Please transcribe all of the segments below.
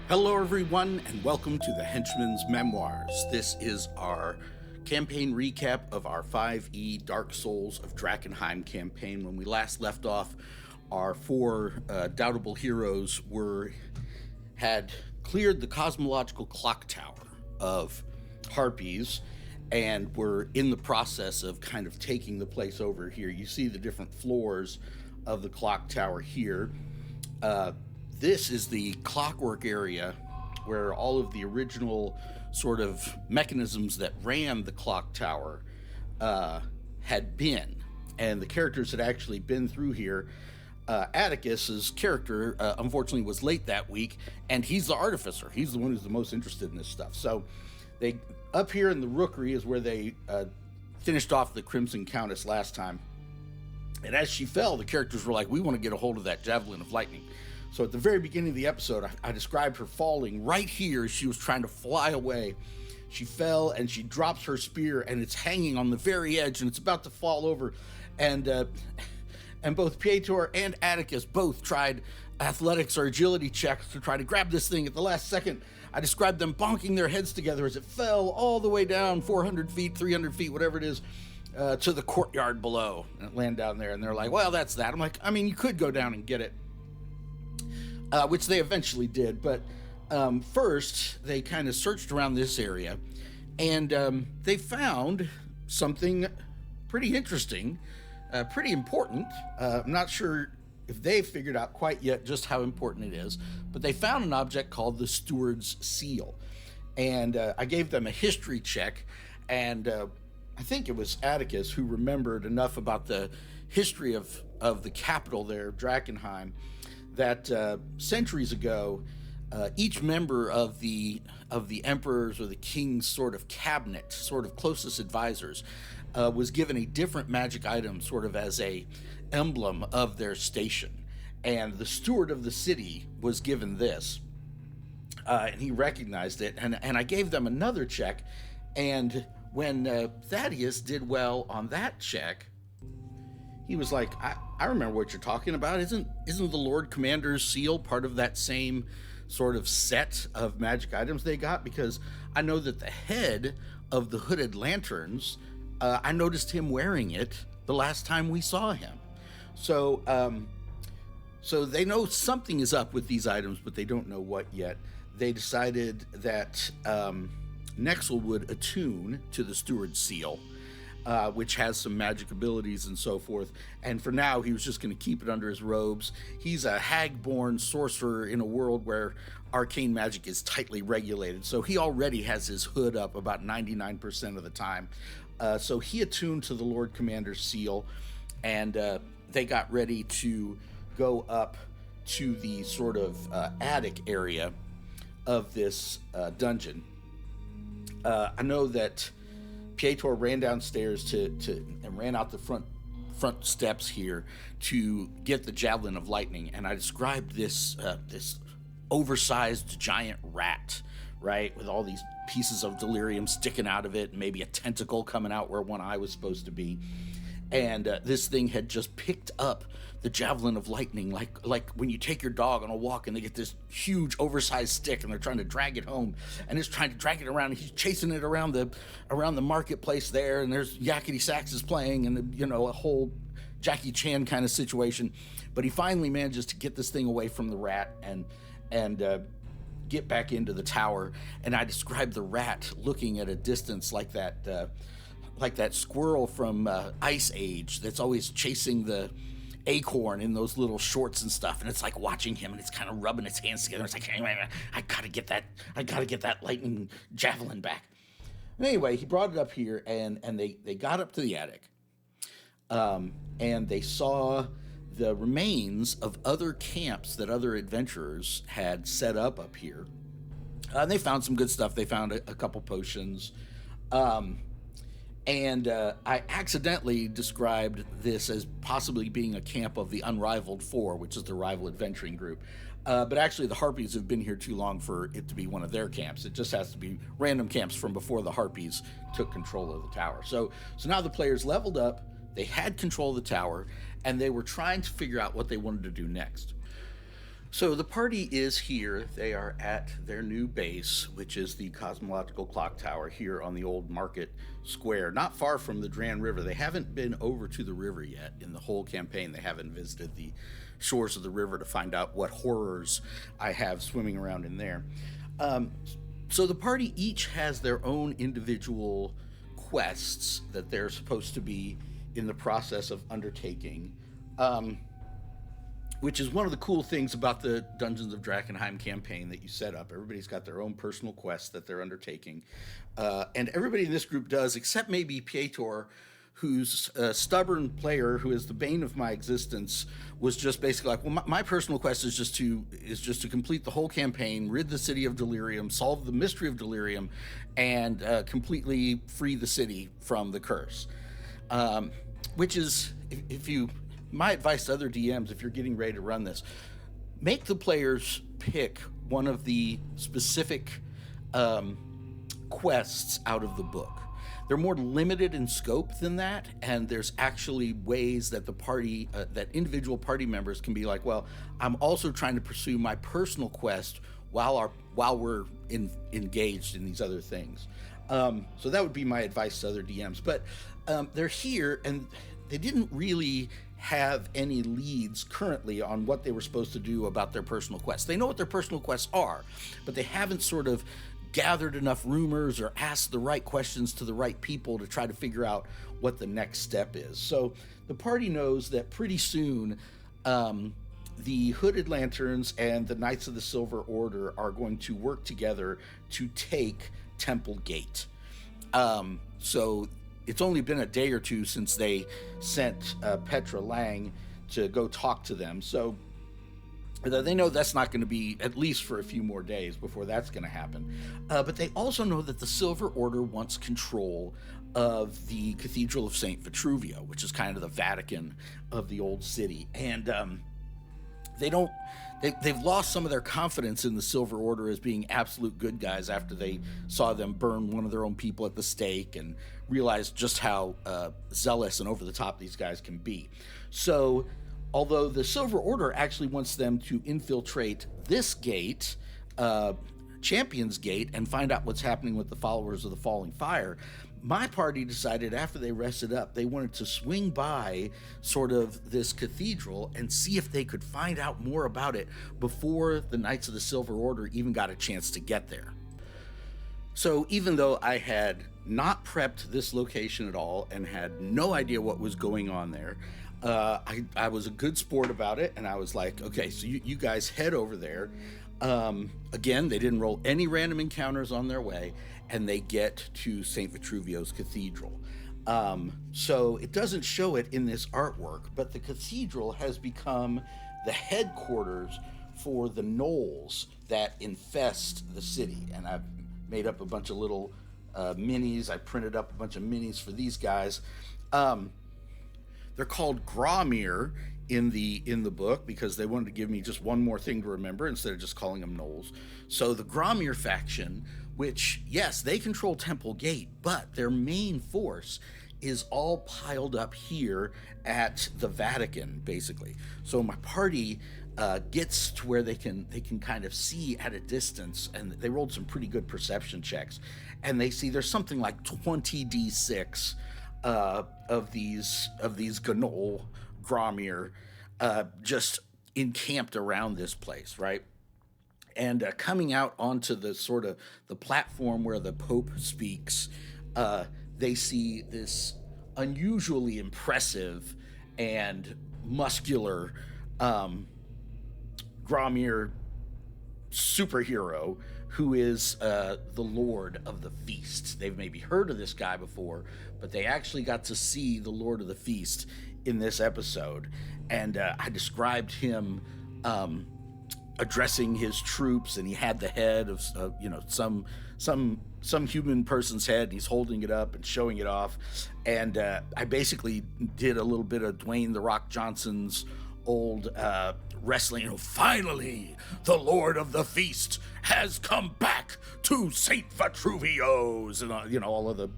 Hello everyone, and welcome to the Henchman's Memoirs. This is our campaign recap of our 5e Dark Souls of Drakkenheim campaign. When we last left off, our four doubtable heroes had cleared the cosmological clock tower of harpies and were in the process of kind of taking the place over here. You see the different floors of the clock tower here. This is the clockwork area where all of the original sort of mechanisms that ran the clock tower had been. And the characters had actually been through here. Atticus's character, unfortunately, was late that week, and he's the artificer. He's the one who's the most interested in this stuff. So up here in the rookery is where they finished off the Crimson Countess last time. And as she fell, the characters were like, we want to get a hold of that Javelin of Lightning. So at the very beginning of the episode, I described her falling right here as she was trying to fly away. She fell and she drops her spear and it's hanging on the very edge and it's about to fall over. And both Pietro and Atticus both tried athletics or agility checks to try to grab this thing at the last second. I described them bonking their heads together as it fell all the way down 400 feet, 300 feet, whatever it is, to the courtyard below. And it landed down there and they're like, well, that's that. I'm like, I mean, you could go down and get it. Which they eventually did, but first they kind of searched around this area and they found something pretty interesting, pretty important. I'm not sure if they figured out quite yet just how important it is, but they found an object called the Steward's Seal. And I gave them a history check, and I think it was Atticus who remembered enough about the history of the capital there, Drakkenheim, that centuries ago, each member of the emperor's or the king's sort of cabinet, sort of closest advisors, was given a different magic item sort of as a emblem of their station. And the steward of the city was given this, and he recognized it. And I gave them another check, and when Thaddeus did well on that check, he was like, I remember what you're talking about. Isn't the Lord Commander's seal part of that same sort of set of magic items they got? Because I know that the head of the hooded lanterns, I noticed him wearing it the last time we saw him. So they know something is up with these items, but they don't know what yet. They decided that Nexel would attune to the Steward's Seal, which has some magic abilities and so forth. And for now, he was just going to keep it under his robes. He's a hag-born sorcerer in a world where arcane magic is tightly regulated. So he already has his hood up about 99% of the time. So he attuned to the Lord Commander's seal, and they got ready to go up to the sort of attic area of this dungeon. I know that Pietro ran downstairs and ran out the front steps here to get the Javelin of Lightning, and I described this oversized giant rat, right, with all these pieces of delirium sticking out of it, and maybe a tentacle coming out where one eye was supposed to be. And this thing had just picked up the Javelin of Lightning, like when you take your dog on a walk and they get this huge oversized stick and they're trying to drag it home, and it's trying to drag it around, and he's chasing it around the marketplace there, and there's yakety saxes playing, and a whole Jackie Chan kind of situation. But he finally manages to get this thing away from the rat and get back into the tower. And I described the rat looking at a distance like that squirrel from Ice Age that's always chasing the acorn in those little shorts and stuff, and it's like watching him, and it's kind of rubbing its hands together. It's like, hey, I gotta get that lightning javelin back. And anyway, he brought it up here, and they got up to the attic, and they saw the remains of other camps that other adventurers had set up here. They found some good stuff. They found a couple potions. And I accidentally described this as possibly being a camp of the Unrivaled Four, which is the rival adventuring group. But actually, the Harpies have been here too long for it to be one of their camps. It just has to be random camps from before the Harpies took control of the tower. So now the players leveled up, they had control of the tower, and they were trying to figure out what they wanted to do next. So the party is here. They are at their new base, which is the Cosmological Clock Tower here on the old market square, not far from the Dran River. They haven't been over to the river yet in the whole campaign. They haven't visited the shores of the river to find out what horrors I have swimming around in there. So the party each has their own individual quests that they're supposed to be in the process of undertaking. Which is one of the cool things about the Dungeons of Drakkenheim campaign that you set up. Everybody's got their own personal quests that they're undertaking. And everybody in this group does, except maybe Pietor, who's a stubborn player who is the bane of my existence, was just basically like, well, my personal quest is just to complete the whole campaign, rid the city of Delirium, solve the mystery of Delirium, and completely free the city from the curse. Which is, my advice to other DMs, if you're getting ready to run this, make the players pick one of the specific quests out of the book. They're more limited in scope than that, and there's actually ways that the party, that individual party members can be like, well, I'm also trying to pursue my personal quest while we're engaged in these other things. So that would be my advice to other DMs. But they're here, and they didn't really have any leads currently on what they were supposed to do about their personal quests. They know what their personal quests are, but they haven't sort of gathered enough rumors or asked the right questions to the right people to try to figure out what the next step is. So the party knows that pretty soon the Hooded Lanterns and the Knights of the Silver Order are going to work together to take Temple Gate. So it's only been a day or two since they sent Petra Lang to go talk to them. So they know that's not going to be at least for a few more days before that's going to happen. But they also know that the Silver Order wants control of the Cathedral of St. Vitruvio, which is kind of the Vatican of the old city. And they've lost some of their confidence in the Silver Order as being absolute good guys after they saw them burn one of their own people at the stake and realized just how zealous and over the top these guys can be. So although the Silver Order actually wants them to infiltrate this gate, Champion's Gate, and find out what's happening with the followers of the Falling Fire, my party decided after they rested up, they wanted to swing by sort of this cathedral and see if they could find out more about it before the Knights of the Silver Order even got a chance to get there. So even though I had not prepped this location at all and had no idea what was going on there, I was a good sport about it, and I was like, okay, so you guys head over there. Again, they didn't roll any random encounters on their way, and they get to St. Vitruvio's Cathedral. So it doesn't show it in this artwork, but the cathedral has become the headquarters for the gnolls that infest the city. And I've made up a bunch of little minis. I printed up a bunch of minis for these guys. They're called Gromir in the book because they wanted to give me just one more thing to remember instead of just calling them gnolls. So the Gromir faction, which, yes, they control Temple Gate, but their main force is all piled up here at the Vatican, basically. So my party gets to where they can kind of see at a distance, and they rolled some pretty good perception checks, and they see there's something like 20d6 of these gnoll Gromir just encamped around this place, right? And coming out onto the sort of the platform where the Pope speaks, they see this unusually impressive and muscular Gromir superhero who is the Lord of the Feast. They've maybe heard of this guy before, but they actually got to see the Lord of the Feast in this episode. And I described him addressing his troops, and he had the head of some human person's head, and he's holding it up and showing it off. And I basically did a little bit of Dwayne "The Rock" Johnson's old wrestling. Finally, the Lord of the Feast has come back to St. Vitruvio's, and all the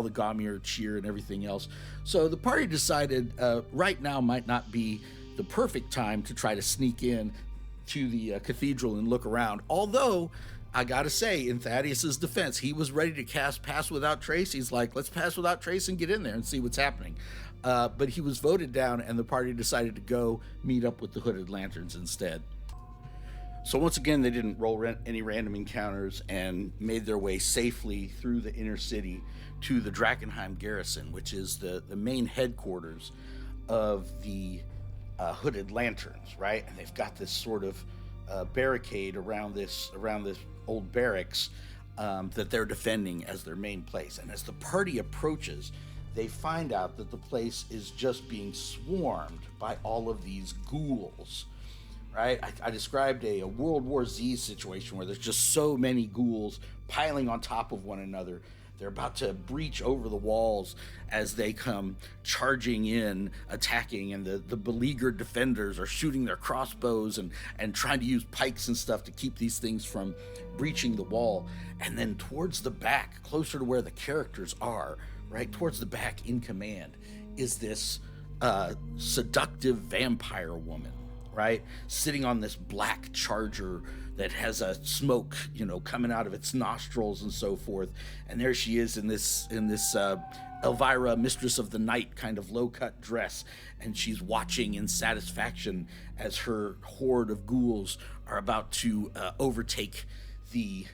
Gromir cheer and everything else. So the party decided right now might not be the perfect time to try to sneak in. to the cathedral and look around. Although, I gotta say, in Thaddeus's defense, he was ready to cast Pass Without Trace. He's like, let's pass without trace and get in there and see what's happening. But he was voted down, and the party decided to go meet up with the Hooded Lanterns instead. So once again, they didn't roll any random encounters and made their way safely through the inner city to the Drakkenheim garrison, which is the main headquarters of the Hooded Lanterns, right? And they've got this sort of barricade around this old barracks that they're defending as their main place. And as the party approaches, they find out that the place is just being swarmed by all of these ghouls. Right? I described a World War Z situation where there's just so many ghouls piling on top of one another. They're about to breach over the walls as they come charging in, attacking, and the beleaguered defenders are shooting their crossbows and trying to use pikes and stuff to keep these things from breaching the wall. And then towards the back, closer to where the characters are, right, towards the back in command, is this seductive vampire woman. Right, sitting on this black charger that has a smoke, coming out of its nostrils and so forth. And there she is in this Elvira, Mistress of the Night kind of low-cut dress, and she's watching in satisfaction as her horde of ghouls are about to overtake the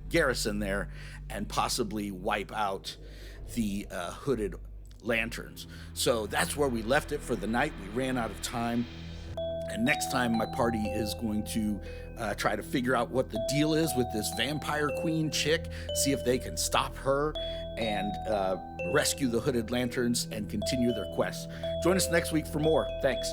garrison there and possibly wipe out the Hooded Lanterns. So that's where we left it for the night. We ran out of time, and next time my party is going to try to figure out what the deal is with this vampire queen chick, see if they can stop her and rescue the Hooded Lanterns and continue their quest. Join us next week for more. Thanks.